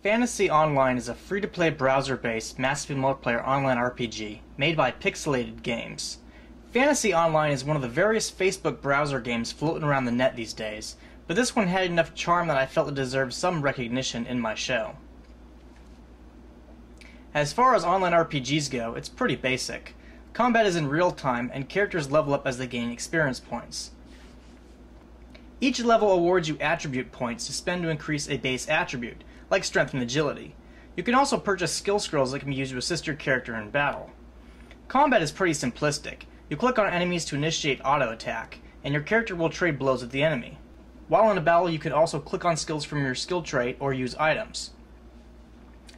Fantasy Online is a free-to-play browser-based massively multiplayer online RPG made by Pixelated Games. Fantasy Online is one of the various Facebook browser games floating around the net these days, but this one had enough charm that I felt it deserved some recognition in my show. As far as online RPGs go, it's pretty basic. Combat is in real time, and characters level up as they gain experience points. Each level awards you attribute points to spend to increase a base attribute, like strength and agility. You can also purchase skill scrolls that can be used to assist your character in battle. Combat is pretty simplistic. You click on enemies to initiate auto attack, and your character will trade blows with the enemy. While in a battle, you can also click on skills from your skill trait or use items.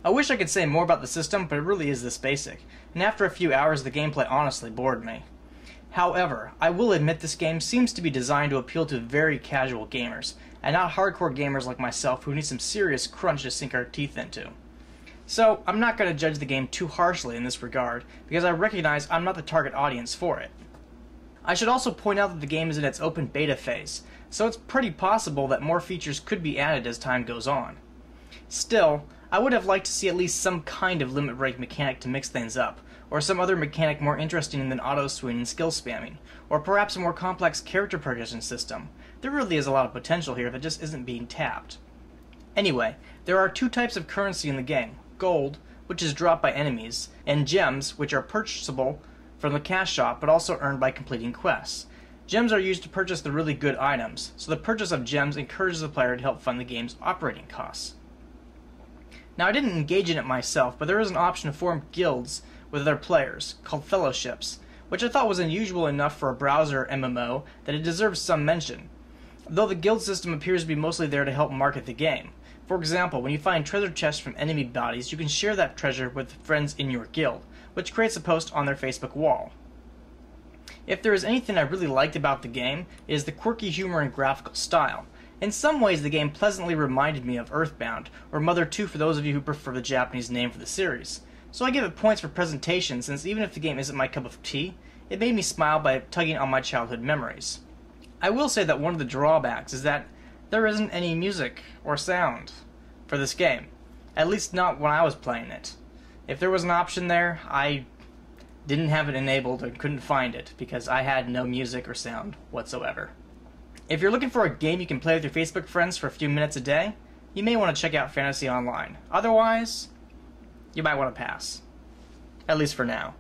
I wish I could say more about the system, but it really is this basic, and after a few hours the gameplay honestly bored me. However, I will admit this game seems to be designed to appeal to very casual gamers, and not hardcore gamers like myself who need some serious crunch to sink our teeth into. So, I'm not going to judge the game too harshly in this regard, because I recognize I'm not the target audience for it. I should also point out that the game is in its open beta phase, so it's pretty possible that more features could be added as time goes on. Still, I would have liked to see at least some kind of limit break mechanic to mix things up, or some other mechanic more interesting than auto-swing and skill spamming, or perhaps a more complex character progression system. There really is a lot of potential here that just isn't being tapped. Anyway, there are two types of currency in the game: gold, which is dropped by enemies, and gems, which are purchasable from the cash shop but also earned by completing quests. Gems are used to purchase the really good items, so the purchase of gems encourages the player to help fund the game's operating costs. Now, I didn't engage in it myself, but there is an option to form guilds with other players, called fellowships, which I thought was unusual enough for a browser MMO that it deserves some mention, though the guild system appears to be mostly there to help market the game. For example, when you find treasure chests from enemy bodies, you can share that treasure with friends in your guild, which creates a post on their Facebook wall. If there is anything I really liked about the game, it is the quirky humor and graphical style. In some ways, the game pleasantly reminded me of Earthbound, or Mother 2 for those of you who prefer the Japanese name for the series. So I give it points for presentation, since even if the game isn't my cup of tea, it made me smile by tugging on my childhood memories. I will say that one of the drawbacks is that there isn't any music or sound for this game, at least not when I was playing it. If there was an option there, I didn't have it enabled and couldn't find it, because I had no music or sound whatsoever. If you're looking for a game you can play with your Facebook friends for a few minutes a day, you may want to check out Fantasy Online. Otherwise, you might want to pass. At least for now.